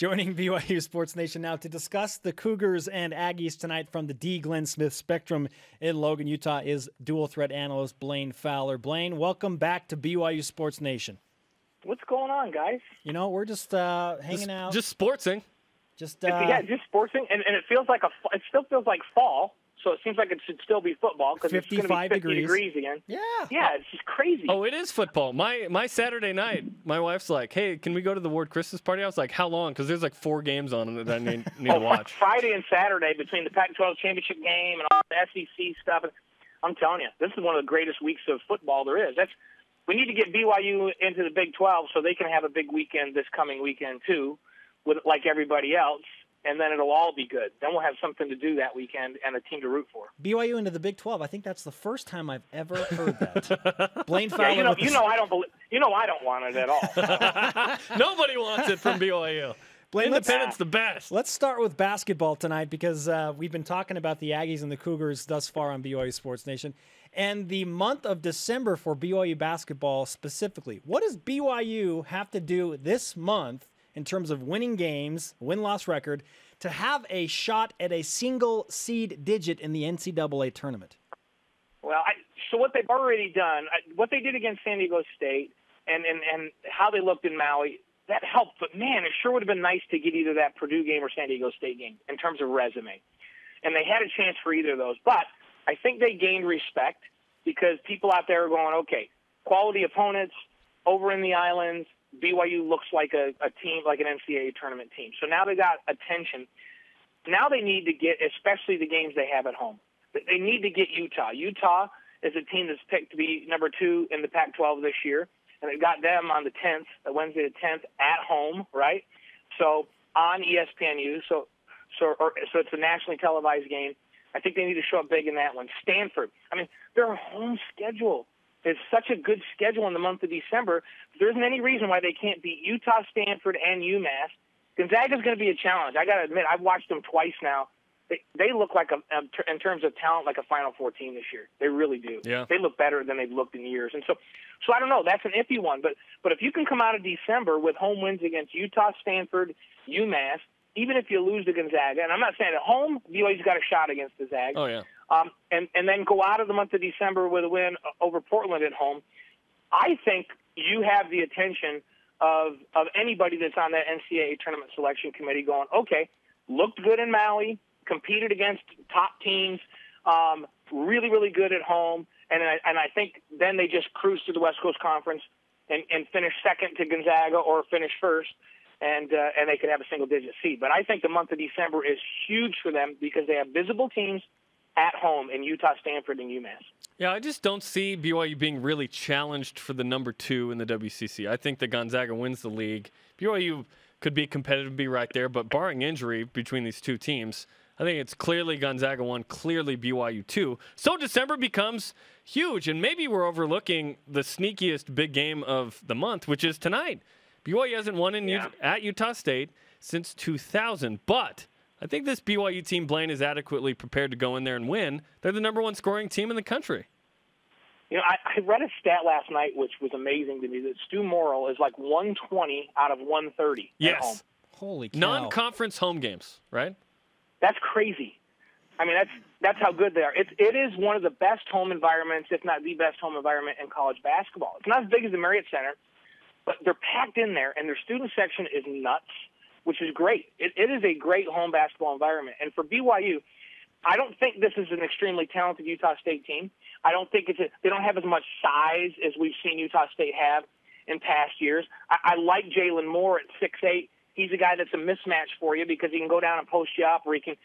Joining BYU Sports Nation now to discuss the Cougars and Aggies tonight from the D. Glenn Smith Spectrum in Logan, Utah, is dual threat analyst Blaine Fowler. Blaine, welcome back to BYU Sports Nation. What's going on, guys? You know, we're just hanging out. Just sportsing. Just sportsing, and it feels like it still feels like fall. So it seems like it should still be football because it's going to be 50 degrees again. Yeah, it's just crazy. Oh, it is football. My Saturday night, my wife's like, "Hey, can we go to the Ward Christmas party?" I was like, "How long?" Because there's like 4 games on that I need to watch. Friday and Saturday between the Pac-12 championship game and all the SEC stuff. I'm telling you, this is one of the greatest weeks of football there is. We need to get BYU into the Big 12 so they can have a big weekend this coming weekend too, with like everybody else. And then it'll all be good. Then we'll have something to do that weekend and a team to root for. BYU into the Big 12. I think that's the first time I've ever heard that. Blaine Fowler. I don't want it at all. Nobody wants it from BYU. Blaine, Independent's the best. Let's start with basketball tonight because we've been talking about the Aggies and the Cougars thus far on BYU Sports Nation. And the month of December for BYU basketball specifically. What does BYU have to do this month in terms of winning games, win-loss record, to have a shot at a single seed digit in the NCAA tournament? Well, so what they've already done, what they did against San Diego State and how they looked in Maui, that helped. But, man, it sure would have been nice to get either that Purdue game or San Diego State game in terms of resume. And they had a chance for either of those. But I think they gained respect because people out there are going, okay, quality opponents over in the islands, BYU looks like a team, like an NCAA tournament team. So now they got attention. Now they need to get, especially the games they have at home, they need to get Utah. Utah is a team that's picked to be number 2 in the Pac-12 this year, and they got them on the 10th, Wednesday the 10th, at home, right? So on ESPNU. So it's a nationally televised game. I think they need to show up big in that one. Stanford. I mean, their home schedule is such a good schedule in the month of December. There isn't any reason why they can't beat Utah, Stanford, and UMass. Gonzaga's going to be a challenge. I got to admit, I've watched them twice now. They look like, in terms of talent, like a Final Four team this year. They really do. Yeah. They look better than they've looked in years. And so I don't know. That's an iffy one. But if you can come out of December with home wins against Utah, Stanford, UMass, even if you lose to Gonzaga, and I'm not saying at home, BYU's got a shot against the Zags. Oh, yeah. And then go out of the month of December with a win over Portland at home, I think you have the attention of anybody that's on that NCAA tournament selection committee going, okay, looked good in Maui, competed against top teams, really, really good at home, and I think then they just cruise to the West Coast Conference and finish second to Gonzaga or finish first, and they could have a single-digit seed. But I think the month of December is huge for them because they have visible teams at home in Utah, Stanford, and UMass. Yeah, I just don't see BYU being really challenged for the number 2 in the WCC. I think that Gonzaga wins the league. BYU could be competitive, be right there, but barring injury between these two teams, I think it's clearly Gonzaga 1, clearly BYU 2. So December becomes huge, and maybe we're overlooking the sneakiest big game of the month, which is tonight. BYU hasn't won at Utah State since 2000, but I think this BYU team, Blaine, is adequately prepared to go in there and win. They're the number 1 scoring team in the country. You know, I read a stat last night which was amazing to me, that Stu Morrill is like 120 out of 130 at home. Holy cow. Non-conference home games, right? That's crazy. I mean, that's how good they are. It is one of the best home environments, if not the best home environment in college basketball. It's not as big as the Marriott Center, but they're packed in there, and their student section is nuts, which is great. It is a great home basketball environment. And for BYU, I don't think this is an extremely talented Utah State team. I don't think they don't have as much size as we've seen Utah State have in past years. I like Jalen Moore at 6'8". He's a guy that's a mismatch for you because he can go down and post you up, or he can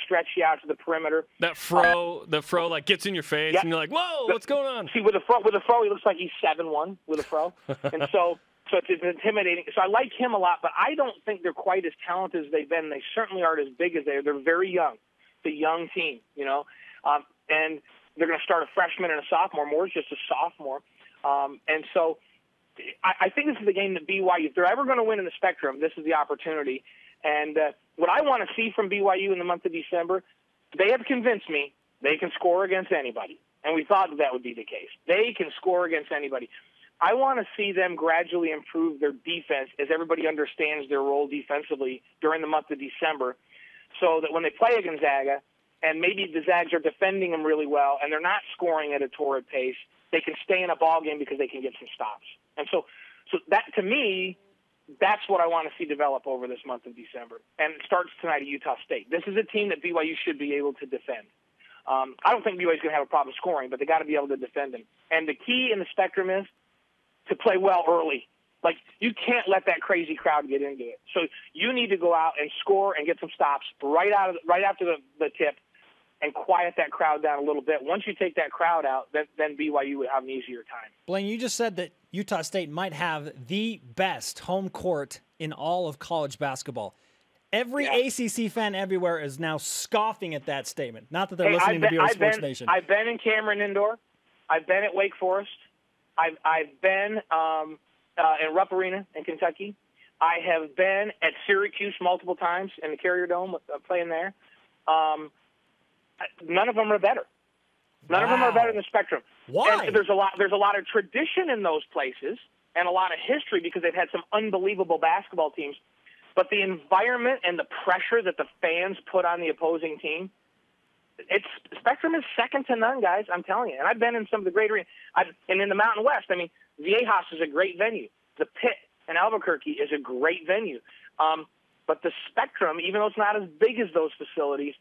stretch you out to the perimeter. The fro like gets in your face, and you're like, whoa, what's going on? See, with a fro, he looks like he's 7'1" with a fro, and so it's intimidating. So I like him a lot, but I don't think they're quite as talented as they've been. They certainly aren't as big as they are. They're very young. It's a young team, you know, and they're going to start a freshman and a sophomore. Moore's just a sophomore, and so I think this is the game that BYU, if they're ever going to win in the Spectrum, this is the opportunity. And what I want to see from BYU in the month of December, they have convinced me they can score against anybody. And we thought that would be the case. They can score against anybody. I want to see them gradually improve their defense as everybody understands their role defensively during the month of December, so that when they play a Gonzaga, and maybe the Zags are defending them really well, and they're not scoring at a torrid pace, they can stay in a ball game because they can get some stops. And so that, to me, that's what I want to see develop over this month of December. And it starts tonight at Utah State. This is a team that BYU should be able to defend. I don't think BYU is going to have a problem scoring, but they got to be able to defend them. And the key in the spectrum is to play well early. Like, you can't let that crazy crowd get into it. So you need to go out and score and get some stops right after the tip, and quiet that crowd down a little bit. Once you take that crowd out, then BYU would have an easier time. Blaine, you just said that Utah State might have the best home court in all of college basketball. Every ACC fan everywhere is now scoffing at that statement. Not that they're listening to BYU Sports Nation. I've been in Cameron Indoor. I've been at Wake Forest. I've been in Rupp Arena in Kentucky. I have been at Syracuse multiple times in the Carrier Dome playing there. None of them are better. None of them are better in the spectrum. Why? And there's a lot of tradition in those places and a lot of history because they've had some unbelievable basketball teams. But the environment and the pressure that the fans put on the opposing team, Spectrum is second to none, guys. I'm telling you. And I've been in some of the great arenas. And in the Mountain West, I mean, Viejas is a great venue. The Pit in Albuquerque is a great venue. But the Spectrum, even though it's not as big as those facilities,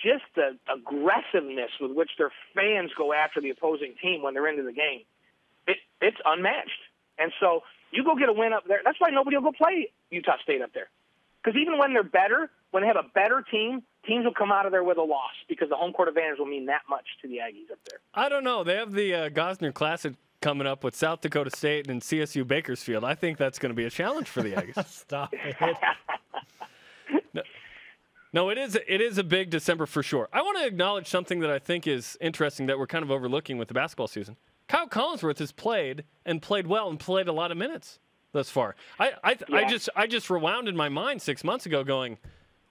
just the aggressiveness with which their fans go after the opposing team when they're into the game, it's unmatched. And so you go get a win up there. That's why nobody will go play Utah State up there. Because even when they're better, when they have a better team, teams will come out of there with a loss because the home court advantage will mean that much to the Aggies up there. I don't know. They have the Gosner Classic coming up with South Dakota State and CSU Bakersfield. I think that's going to be a challenge for the Aggies. Stop it. No, it is a big December for sure. I want to acknowledge something that I think is interesting that we're kind of overlooking with the basketball season. Kyle Collinsworth has played well and played a lot of minutes thus far. I just rewound in my mind 6 months ago going,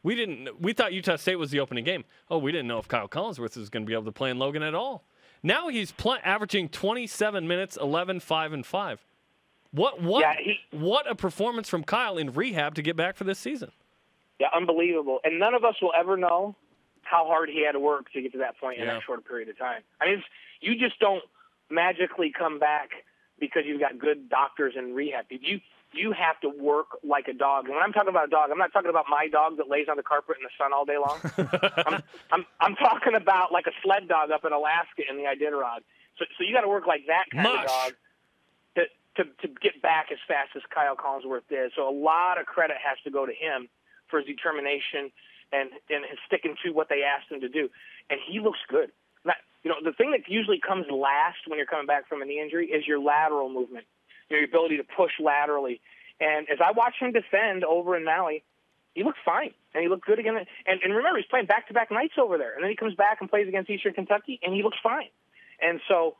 we thought Utah State was the opening game. Oh, we didn't know if Kyle Collinsworth was going to be able to play in Logan at all. Now he's averaging 27 minutes, 11, 5, and 5. What a performance from Kyle in rehab to get back for this season. Yeah, unbelievable. And none of us will ever know how hard he had to work to get to that point in that short period of time. I mean, you just don't magically come back because you've got good doctors in rehab. You have to work like a dog. And when I'm talking about a dog, I'm not talking about my dog that lays on the carpet in the sun all day long. I'm talking about like a sled dog up in Alaska in the Iditarod. So you got to work like that kind of dog to get back as fast as Kyle Collinsworth did. So a lot of credit has to go to him for his determination and his sticking to what they asked him to do. And he looks good. The thing that usually comes last when you're coming back from a knee injury is your lateral movement, your ability to push laterally. And as I watch him defend over in Maui, he looked fine, and he looked good again. And remember, he's playing back-to-back nights over there. And then he comes back and plays against Eastern Kentucky, and he looks fine. And so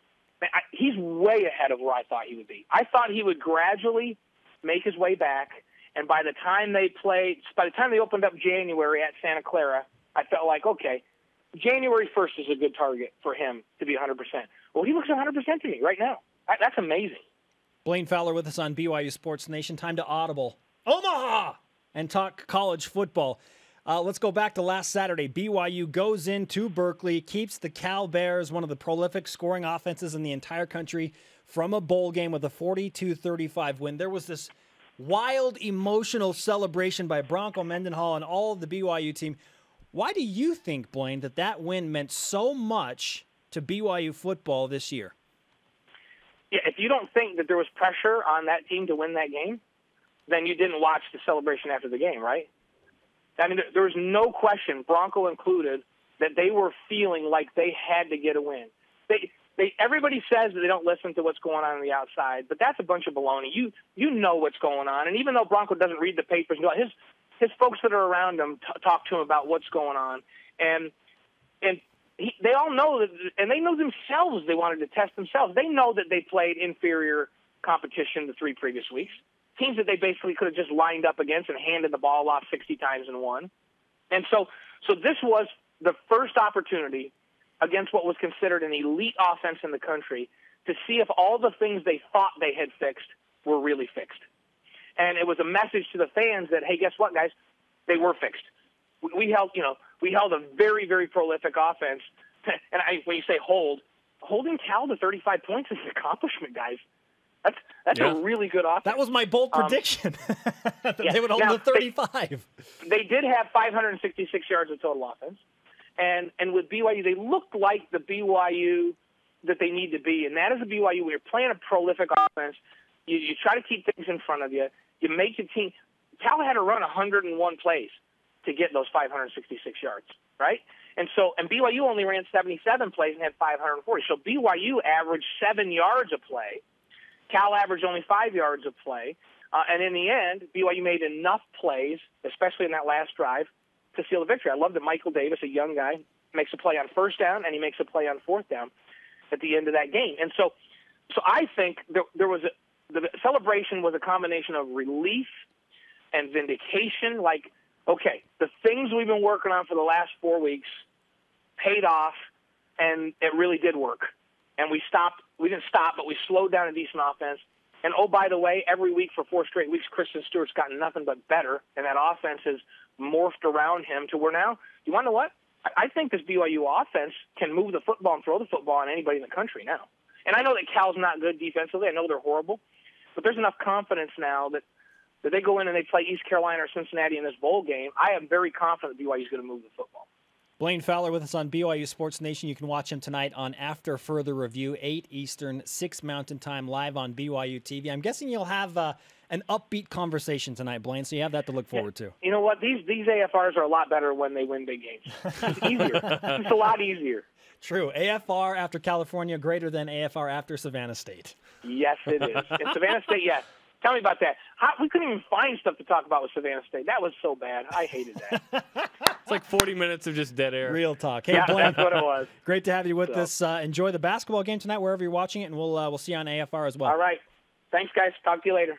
he's way ahead of where I thought he would be. I thought he would gradually make his way back. And by the time they opened up January at Santa Clara, I felt like, okay, January 1st is a good target for him to be 100%. Well, he looks 100% to me right now. That's amazing. Blaine Fowler with us on BYU Sports Nation. Time to audible Omaha and talk college football. Let's go back to last Saturday. BYU goes into Berkeley, keeps the Cal Bears, one of the prolific scoring offenses in the entire country, from a bowl game with a 42-35 win. There was this wild, emotional celebration by Bronco Mendenhall and all of the BYU team. Why do you think, Blaine, that win meant so much to BYU football this year? Yeah, if you don't think that there was pressure on that team to win that game, then you didn't watch the celebration after the game, right? I mean, there was no question, Bronco included, that they were feeling like they had to get a win. Everybody says that they don't listen to what's going on the outside, but that's a bunch of baloney. You know what's going on, and even though Bronco doesn't read the papers, his folks that are around him talk to him about what's going on, and they all know that, and they know themselves they wanted to test themselves. They know that they played inferior competition the 3 previous weeks, teams that they basically could have just lined up against and handed the ball off 60 times and won. And so this was the first opportunity against what was considered an elite offense in the country to see if all the things they thought they had fixed were really fixed. And it was a message to the fans that, hey, guess what, guys? They were fixed. We held a very, very prolific offense. And when you say holding Cal to 35 points is an accomplishment, guys. That's a really good offense. That was my bold prediction. They would hold to 35. They did have 566 yards of total offense. And with BYU, they looked like the BYU that they need to be. And that is a BYU where you're playing a prolific offense. You try to keep things in front of you. You make your team. Cal had to run 101 plays to get those 566 yards, right? And BYU only ran 77 plays and had 540. So BYU averaged 7 yards a play. Cal averaged only 5 yards of play. And in the end, BYU made enough plays, especially in that last drive, to seal the victory. I love that Michael Davis, a young guy, makes a play on first down, and he makes a play on fourth down at the end of that game. And so I think there was the celebration was a combination of relief and vindication. Like, okay, the things we've been working on for the last 4 weeks paid off, and it really did work. And we didn't stop, but we slowed down a decent offense. And, oh, by the way, every week for 4 straight weeks, Kristen Stewart's gotten nothing but better, and that offense has morphed around him to where now, you want to know what? I think this BYU offense can move the football and throw the football on anybody in the country now. And I know that Cal's not good defensively. I know they're horrible. But there's enough confidence now that they go in and they play East Carolina or Cincinnati in this bowl game. I am very confident BYU's going to move the football. Blaine Fowler with us on BYU Sports Nation. You can watch him tonight on After Further Review, 8 Eastern, 6 Mountain Time, live on BYU TV. I'm guessing you'll have an upbeat conversation tonight, Blaine, so you have that to look forward to. You know what? These AFRs are a lot better when they win big games. It's easier. It's a lot easier. True. AFR after California greater than AFR after Savannah State. Yes, it is. And Savannah State, yes. Tell me about that. We couldn't even find stuff to talk about with Savannah State. That was so bad. I hated that. It's like 40 minutes of just dead air. Real talk. Hey, yeah, Blaine, that's what it was. Great to have you with us. Enjoy the basketball game tonight wherever you're watching it, and we'll see you on AFR as well. All right. Thanks, guys. Talk to you later.